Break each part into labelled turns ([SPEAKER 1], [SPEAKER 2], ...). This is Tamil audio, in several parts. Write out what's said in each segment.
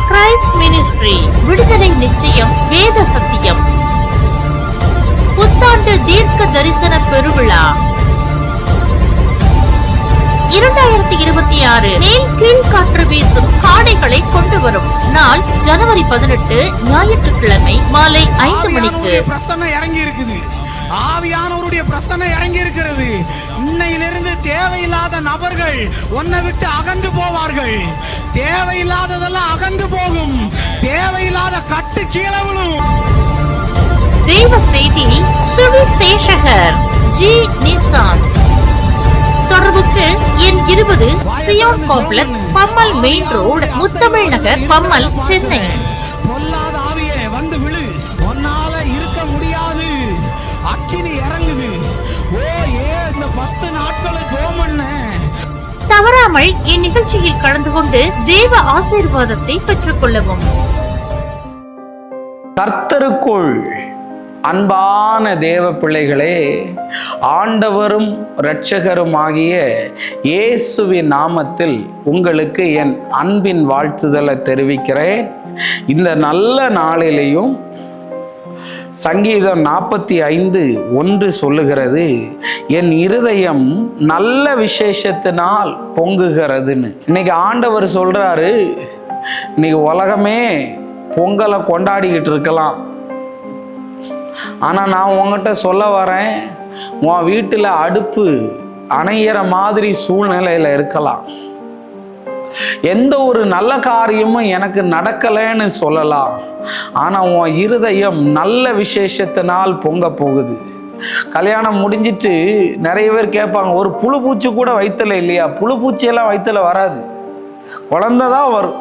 [SPEAKER 1] Christ Ministry விடுதலை நிச்சயம் வேத சத்தியம் புத்தாண்டு தீர்க்க தரிசன பெருவிழா 2026 மேல் கீழ் காற்று வீசும் காடைகளை கொண்டு வரும் நாள் ஜனவரி 18 ஞாயிற்றுக்கிழமை மாலை 5 மணிக்கு.
[SPEAKER 2] பிரசன்னம் இறங்கி இருக்குது. ஆவியானவருடைய பிரசன்னம் இறங்கி இருக்கிறது. இன்னையிலிருந்து தேவையில்லாத நபர்கள் உன்னை விட்டு அகன்று போவார்கள். தேவையில்லாததெல்லாம் அகன்று போகும். தேவையில்லாத கட்டு கீழே விழும்.
[SPEAKER 1] தெய்வ செய்தி சுவிசேஷகர் ஜி நிசாந்த். தொடர்புக்கு எண் 20 Zion complex, Pammal main road, Muthamizh Nagar, Pammal, Chennai.
[SPEAKER 2] பொல்லாத ஆவியே வந்து விழு. உன்னால இருக்க முடியாது. அக்கினி இறங்குது. இந்த 10 நாட்களை ஜெபம் பண்ண.
[SPEAKER 1] தவறாமல் இந்நிகழ்ச்சியில் கலந்து கொண்டு தேவ ஆசீர்வாதத்தை பெற்றுக் கொள்ளவும்.
[SPEAKER 3] கர்த்தருக்குள் அன்பான தேவ பிள்ளைகளே, ஆண்டவரும் இரட்சகருமாகிய இயேசுவின் நாமத்தில் உங்களுக்கு என் அன்பின் வாழ்த்துதலை தெரிவிக்கிறேன். இந்த நல்ல நாளிலேயும் சங்கீதம் 45:1 சொல்லுகிறது, என் இருதயம் நல்ல விசேஷத்தினால் பொங்குகிறதுன்னு. இன்னைக்கு ஆண்டவர் சொல்றாரு, இன்னைக்கு உலகமே பொங்கலை கொண்டாடிக்கிட்டு இருக்கலாம், ஆனால் நான் உங்ககிட்ட சொல்ல வரேன், உன் வீட்டில் அடுப்பு அணையிற மாதிரி சூழ்நிலையில் இருக்கலாம். எந்த ஒரு நல்ல காரியமும் எனக்கு நடக்கலைன்னு சொல்லலாம், ஆனால் உன் இருதயம் நல்ல விசேஷத்தினால் பொங்க போகுது. கல்யாணம் முடிஞ்சிட்டு நிறைய பேர் கேட்பாங்க, ஒரு புழு பூச்சி கூட வயிற்றுல இல்லையா? புழு பூச்சியெல்லாம் வயிற்றுல வராது, குழந்தை தான் வரும்.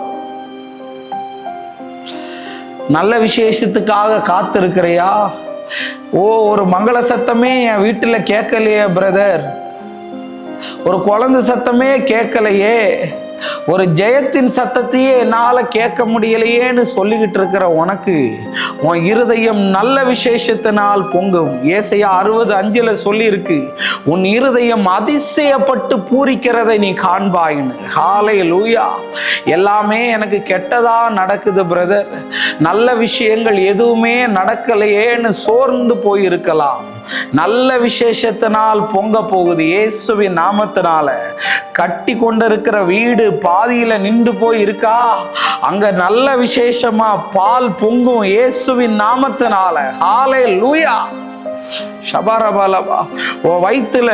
[SPEAKER 3] நல்ல விசேஷத்துக்காக காத்திருக்கிறையா? ஒரு மங்கள சத்தமே என் வீட்டில் கேட்கலையே பிரதர், ஒரு குழந்தை சத்தமே கேட்கலையே, ஒரு ஜெயத்தின் சத்தத்தையே என்னால் கேட்க முடியலையேன்னு சொல்லிக்கிட்டு இருக்கிற உனக்கு உன் இருதயம் நல்ல விசேஷத்தினால் பொங்கும். ஏசாயா 60:5 சொல்லி இருக்கு, உன் இருதயம் அதிசயப்பட்டு பூரிக்கிறதை நீ காண்பாயின்னு. ஹல்லேலூயா. எல்லாமே எனக்கு கெட்டதா நடக்குது பிரதர், நல்ல விஷயங்கள் எதுவுமே நடக்கலையேன்னு சோர்ந்து போயிருக்கலாம். நல்ல விசேஷத்தினால் பொங்க போகுது இயேசுவின் நாமத்தினால. கட்டி கொண்டிருக்கிற வீடு பாதியில நின்று போய் இருக்கா, அங்க நல்ல விசேஷமா பால் பொங்கும் இயேசுவின் நாமத்தினால. ஹல்லேலூயா. ஷபரபலபா. வயிற்றுல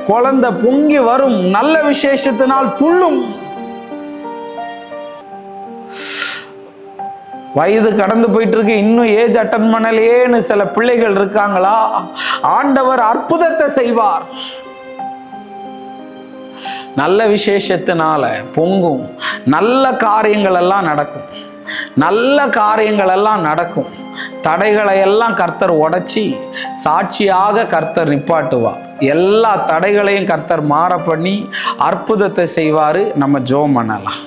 [SPEAKER 3] குழந்தை பொங்கி வரும், நல்ல விசேஷத்தினால் துள்ளும். வயது கடந்து போயிட்டு இருக்கு, இன்னும் ஏஜ் அட்டன் பண்ணலையேன்னு சில பிள்ளைகள் இருக்காங்களா? ஆண்டவர் அற்புதத்தை செய்வார். நல்ல விசேஷத்தினால பொங்கும், நல்ல காரியங்கள் எல்லாம் நடக்கும், நல்ல காரியங்கள் எல்லாம் நடக்கும். தடைகளை எல்லாம் கர்த்தர் உடைச்சி சாட்சியாக கர்த்தர் நிப்பாட்டுவார். எல்லா தடைகளையும் கர்த்தர் மாற பண்ணி அற்புதத்தை செய்வாரு. நம்ம ஜெபம் பண்ணலாம்.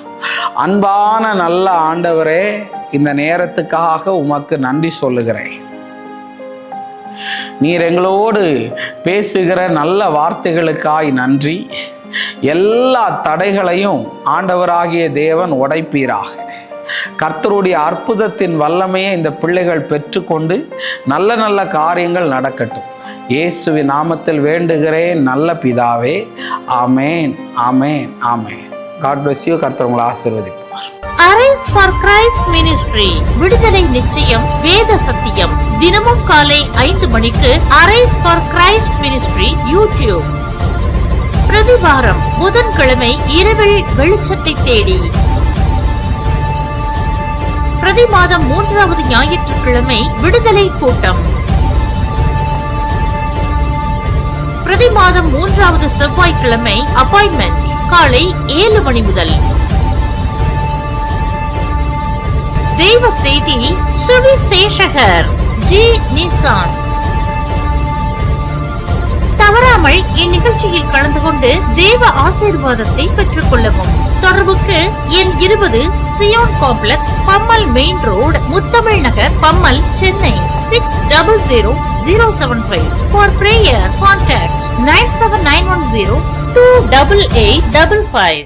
[SPEAKER 3] அன்பான நல்ல ஆண்டவரே, இந்த நேரத்துக்காக உமக்கு நன்றி சொல்லுகிறேன். நீர் எங்களோடு பேசுகிற நல்ல வார்த்தைகளுக்காய் நன்றி. எல்லா தடைகளையும் ஆண்டவராகிய தேவன் உடைப்பீராக. கர்த்தருடைய அற்புதத்தின் வல்லமையை இந்த பிள்ளைகள் பெற்றுக்கொண்டு நல்ல நல்ல காரியங்கள் நடக்கட்டும். இயேசுவின் நாமத்தில் வேண்டுகிறேன் நல்ல பிதாவே. Amen, amen, amen. God bless you. கர்த்தர் உங்களை ஆசீர்வதிப்பார்.
[SPEAKER 1] Arise for Christ Ministry விடுதலை நிச்சயம் வேத சத்தியம் தினமும் காலை 5 மணிக்கு Arise for Christ Ministry YouTube. பிரதிவாரம் புதன்கிழமை இரவில் வெளிச்சத்தை தேடி. பிரதி மாதம் 3வது ஞாயிற்றுக்கிழமை விடுதலை கூட்டம். பிரதி மாதம் 3வது செவ்வாய்க்கிழமை அப்பாயின்மெண்ட் காலை 7 மணி முதல். தெய்வ செய்தி சுவிசேஷகர் ஜி நிசாந்த். தவறாமல் இந்நிகழ்ச்சியில் கலந்து கொண்டு தேவ ஆசீர்வாதத்தை பெற்றுக் கொள்ளவும். தொடர்புக்கு எண் 20 Zion complex, Pammal main road, Muthamizh Nagar, Pammal, Chennai 600075. For prayer contact 97910 28855.